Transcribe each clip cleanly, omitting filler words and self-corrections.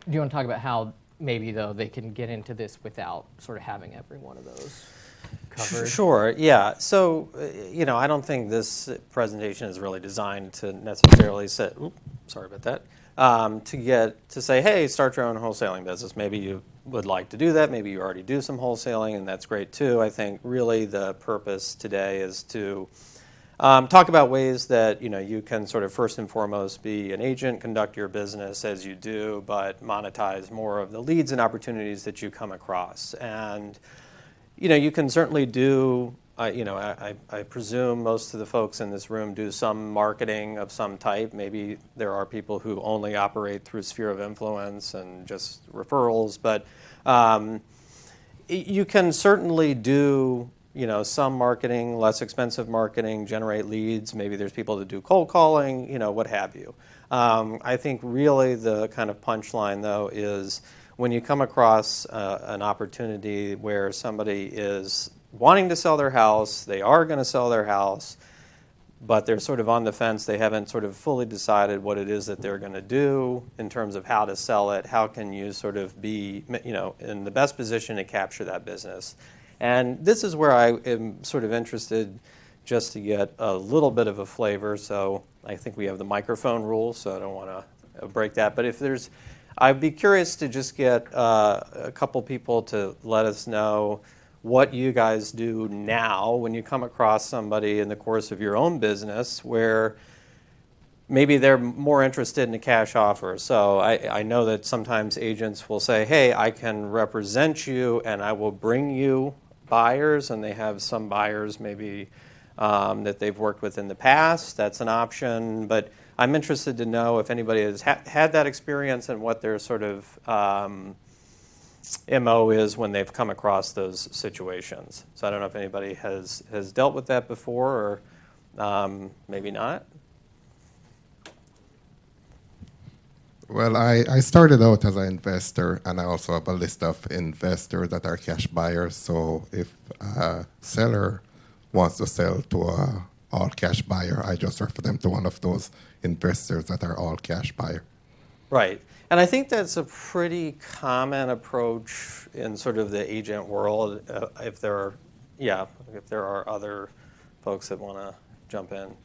Do you want to talk about how maybe, though, they can get into this without sort of having every one of those covered? Sure, yeah. So, I don't think this presentation is really designed to necessarily say, sorry about that, to say, hey, start your own wholesaling business. Maybe you would like to do that. Maybe you already do some wholesaling, and that's great too. I think really the purpose today is to talk about ways that you can sort of first and foremost be an agent, conduct your business as you do, but monetize more of the leads and opportunities that you come across. And you can certainly do. I presume most of the folks in this room do some marketing of some type. Maybe there are people who only operate through sphere of influence and just referrals, but you can certainly do some marketing, less expensive marketing, generate leads. Maybe there's people that do cold calling, what have you. I think really the kind of punchline, though, is when you come across an opportunity where somebody is wanting to sell their house, they are going to sell their house, but they're sort of on the fence. They haven't sort of fully decided what it is that they're going to do in terms of how to sell it. How can you sort of be, in the best position to capture that business? And this is where I am sort of interested just to get a little bit of a flavor. So I think we have the microphone rule, so I don't want to break that. But I'd be curious to just get a couple people to let us know what you guys do now when you come across somebody in the course of your own business where maybe they're more interested in a cash offer. So I know that sometimes agents will say, hey, I can represent you and I will bring you buyers, and they have some buyers maybe that they've worked with in the past. That's an option. But I'm interested to know if anybody has had that experience and what their sort of MO is when they've come across those situations. So I don't know if anybody has dealt with that before, or maybe not. Well, I started out as an investor, and I also have a list of investors that are cash buyers. So if a seller wants to sell to a all cash buyer, I just refer them to one of those investors that are all cash buyer. Right. And I think that's a pretty common approach in sort of the agent world. If there are other folks that want to jump in.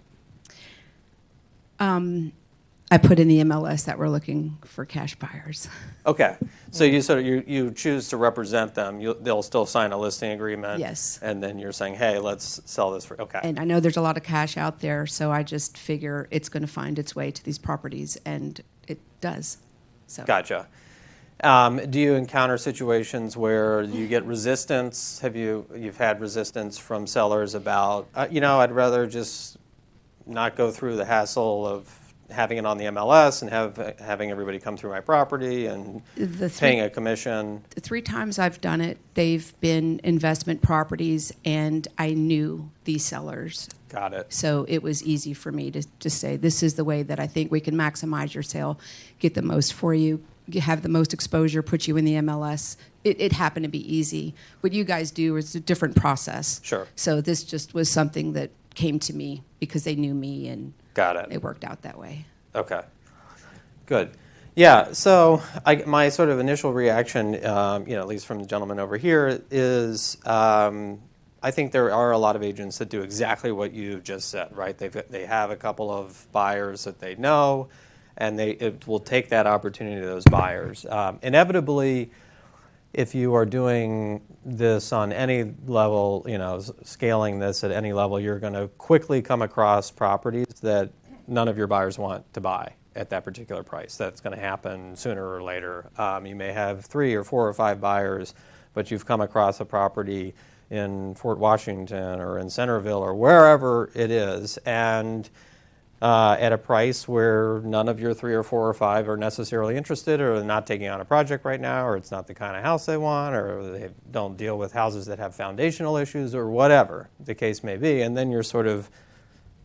I put in the MLS that we're looking for cash buyers. Okay, so you choose to represent them. They'll still sign a listing agreement. Yes. And then you're saying, hey, let's sell this for, okay. And I know there's a lot of cash out there, so I just figure it's going to find its way to these properties, and it does. So. Gotcha. Do you encounter situations where you get resistance? You've had resistance from sellers about, I'd rather just not go through the hassle of having it on the MLS and having everybody come through my property and paying a commission? The 3 times I've done it, they've been investment properties, and I knew these sellers. Got it. So it was easy for me to just say, this is the way that I think we can maximize your sale, get the most for you, have the most exposure, put you in the MLS. It happened to be easy. What you guys do is a different process. Sure. So this just was something that came to me because they knew me, and got it. It worked out that way. Okay. Good. Yeah, so my sort of initial reaction, at least from the gentleman over here, is I think there are a lot of agents that do exactly what you just said, right? They have a couple of buyers that they know, and it will take that opportunity to those buyers. Inevitably, if you are doing this on any level, scaling this at any level, you're going to quickly come across properties that none of your buyers want to buy at that particular price. That's going to happen sooner or later. You may have 3 or 4 or 5 buyers, but you've come across a property in Fort Washington or in Centerville or wherever it is, and at a price where none of your 3 or 4 or 5 are necessarily interested, or not taking on a project right now, or it's not the kind of house they want, or they don't deal with houses that have foundational issues, or whatever the case may be. And then you're sort of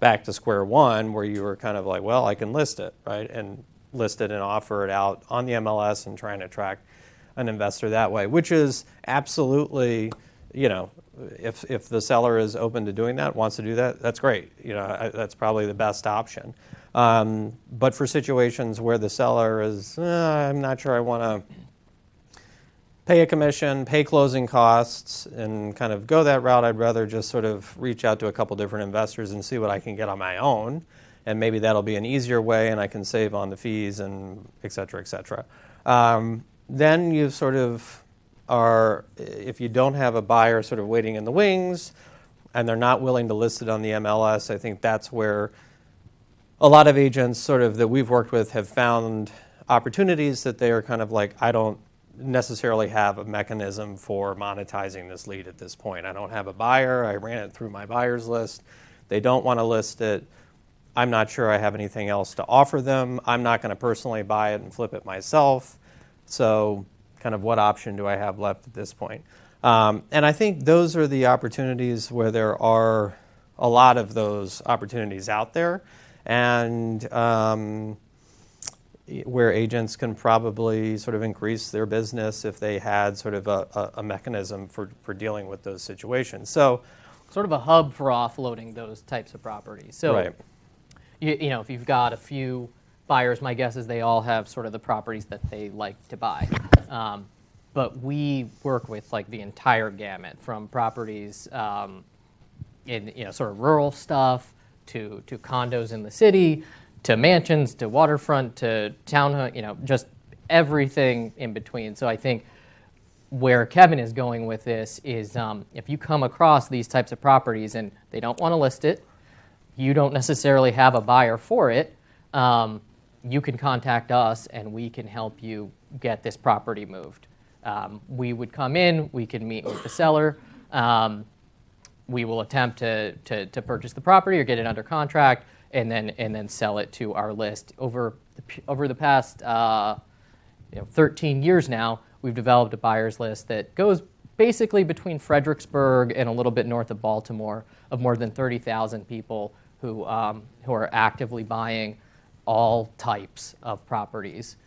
back to square one, where you were kind of like, well, I can list it, right? And list it and offer it out on the MLS and try and attract an investor that way, which is absolutely, if the seller is open to doing that, wants to do that, that's great. That's probably the best option. But for situations where the seller is, I'm not sure I want to pay a commission, pay closing costs, and kind of go that route, I'd rather just sort of reach out to a couple different investors and see what I can get on my own. And maybe that'll be an easier way, and I can save on the fees and et cetera, et cetera. Then you sort of are, if you don't have a buyer sort of waiting in the wings, and they're not willing to list it on the MLS, I think that's where a lot of agents sort of that we've worked with have found opportunities that they are kind of like, I don't necessarily have a mechanism for monetizing this lead at this point. I don't have a buyer. I ran it through my buyers list. They don't want to list it. I'm not sure I have anything else to offer them. I'm not going to personally buy it and flip it myself. So kind of what option do I have left at this point? And I think those are the opportunities where there are a lot of those opportunities out there, and where agents can probably sort of increase their business if they had sort of a mechanism for dealing with those situations. So sort of a hub for offloading those types of properties. So, right. you know, if you've got a few buyers, my guess is they all have sort of the properties that they like to buy. But we work with like the entire gamut, from properties in, you know, sort of rural stuff to condos in the city, to mansions, to waterfront, to town, you know, just everything in between. So I think where Kevin is going with this is if you come across these types of properties and they don't want to list it, you don't necessarily have a buyer for it, you can contact us and we can help you get this property moved. We would come in, we can meet with the seller, we will attempt to purchase the property or get it under contract, and then sell it to our list. Over the past 13 years now, we've developed a buyer's list that goes basically between Fredericksburg and a little bit north of Baltimore, of more than 30,000 people who are actively buying all types of properties.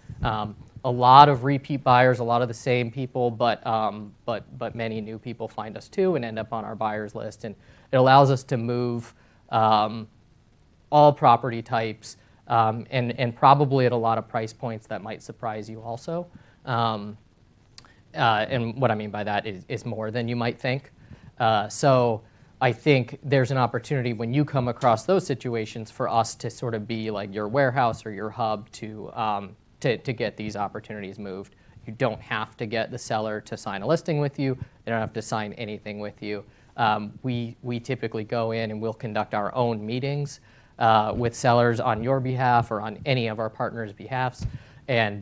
A lot of repeat buyers, a lot of the same people, but many new people find us too and end up on our buyers list, and it allows us to move all property types, and probably at a lot of price points that might surprise you also. And what I mean by that is more than you might think. So I think there's an opportunity when you come across those situations for us to sort of be like your warehouse or your hub to get these opportunities moved. You don't have to get the seller to sign a listing with you. They don't have to sign anything with you. We typically go in and we'll conduct our own meetings with sellers on your behalf or on any of our partners' behalfs, and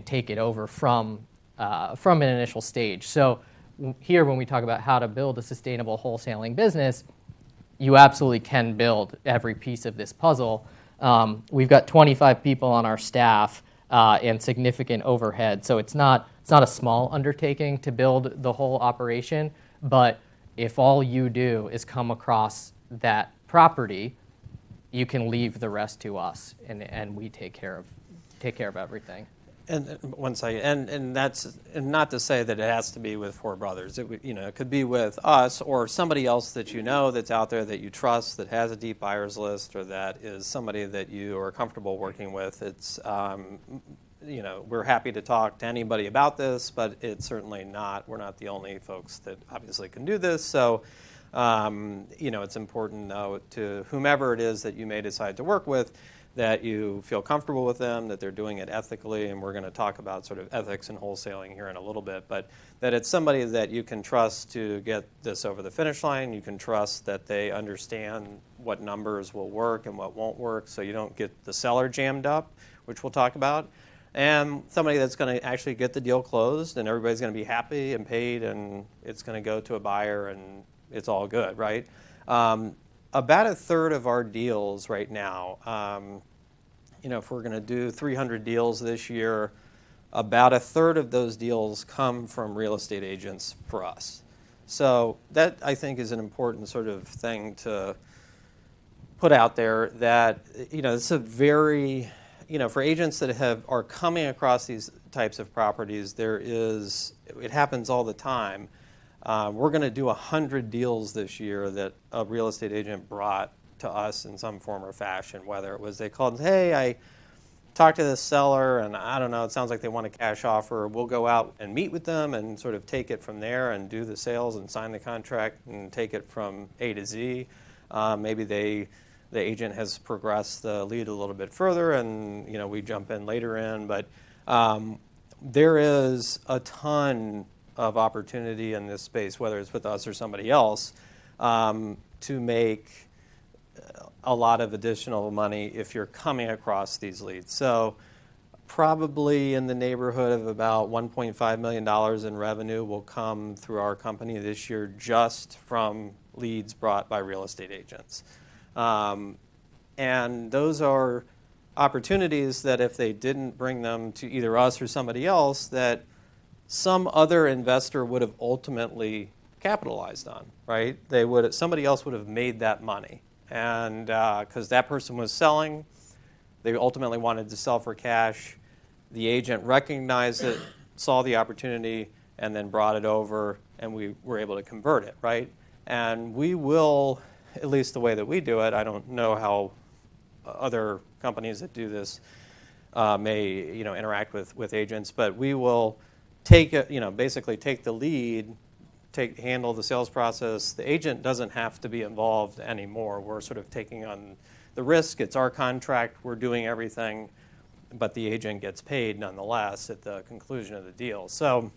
take it over from an initial stage. So here, when we talk about how to build a sustainable wholesaling business, you absolutely can build every piece of this puzzle. We've got 25 people on our staff and significant overhead, so it's not a small undertaking to build the whole operation. But if all you do is come across that property, you can leave the rest to us, and we take care of everything. And once and that's, and not to say that it has to be with Four Brothers. It could be with us or somebody else that you know that's out there that you trust, that has a deep buyers list, or that is somebody that you are comfortable working with. It's we're happy to talk to anybody about this, but it's certainly not. We're not the only folks that obviously can do this. So it's important though to whomever it is that you may decide to work with, that you feel comfortable with them, that they're doing it ethically, and we're going to talk about sort of ethics and wholesaling here in a little bit, but that it's somebody that you can trust to get this over the finish line. You can trust that they understand what numbers will work and what won't work, so you don't get the seller jammed up, which we'll talk about, and somebody that's going to actually get the deal closed, and everybody's going to be happy and paid, and it's going to go to a buyer, and it's all good, right? About a third of our deals right now, if we're going to do 300 deals this year, about a third of those deals come from real estate agents for us. So that, I think, is an important sort of thing to put out there, that, it's a very, for agents that are coming across these types of properties, it happens all the time. We're going to do 100 deals this year that a real estate agent brought to us in some form or fashion, whether it was they called, hey, I talked to this seller and I don't know, it sounds like they want a cash offer. We'll go out and meet with them and sort of take it from there and do the sales and sign the contract and take it from A to Z. Maybe the agent has progressed the lead a little bit further and we jump in later in. But there is a ton of opportunity in this space, whether it's with us or somebody else, to make a lot of additional money if you're coming across these leads. So probably in the neighborhood of about $1.5 million in revenue will come through our company this year just from leads brought by real estate agents. And those are opportunities that if they didn't bring them to either us or somebody else, that some other investor would have ultimately capitalized on, right? Somebody else would have made that money. And because that person was selling, they ultimately wanted to sell for cash. The agent recognized it, saw the opportunity, and then brought it over, and we were able to convert it, right? And we will, at least the way that we do it, I don't know how other companies that do this may interact with agents, but we will basically take the lead, handle the sales process. The agent doesn't have to be involved anymore. We're sort of taking on the risk. It's our contract. We're doing everything, but the agent gets paid nonetheless at the conclusion of the deal. So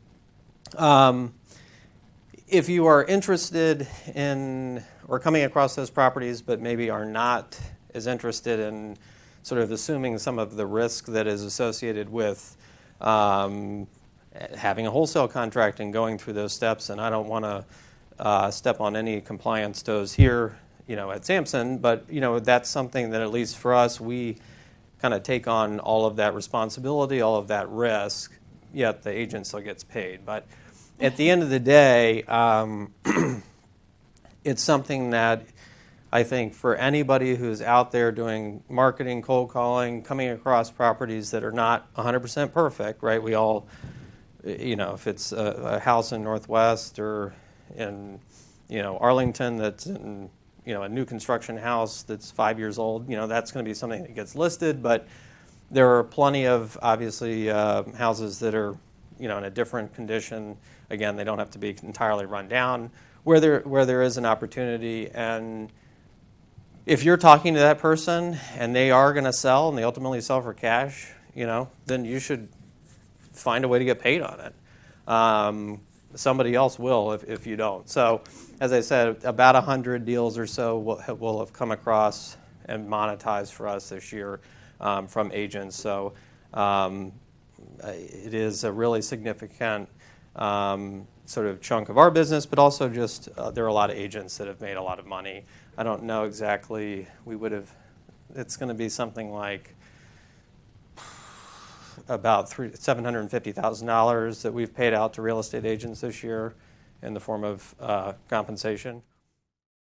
if you are interested in or coming across those properties but maybe are not as interested in sort of assuming some of the risk that is associated with having a wholesale contract and going through those steps, and I don't want to step on any compliance toes here, at Samson, but that's something that at least for us, we kind of take on all of that responsibility, all of that risk, yet the agent still gets paid. But at the end of the day, it's something that I think for anybody who's out there doing marketing, cold calling, coming across properties that are not 100% perfect, right? We all, if it's a house in Northwest or in, Arlington that's in, a new construction house that's 5 years old, that's going to be something that gets listed. But there are plenty of, obviously, houses that are, in a different condition. Again, they don't have to be entirely run down, where there is an opportunity. And if you're talking to that person and they are going to sell and they ultimately sell for cash, then you should find a way to get paid on it. Somebody else will if you don't. So, as I said, about 100 deals or so will have come across and monetized for us this year from agents. So it is a really significant sort of chunk of our business, but also just there are a lot of agents that have made a lot of money. I don't know exactly. It's going to be something like about $750,000 that we've paid out to real estate agents this year in the form of compensation.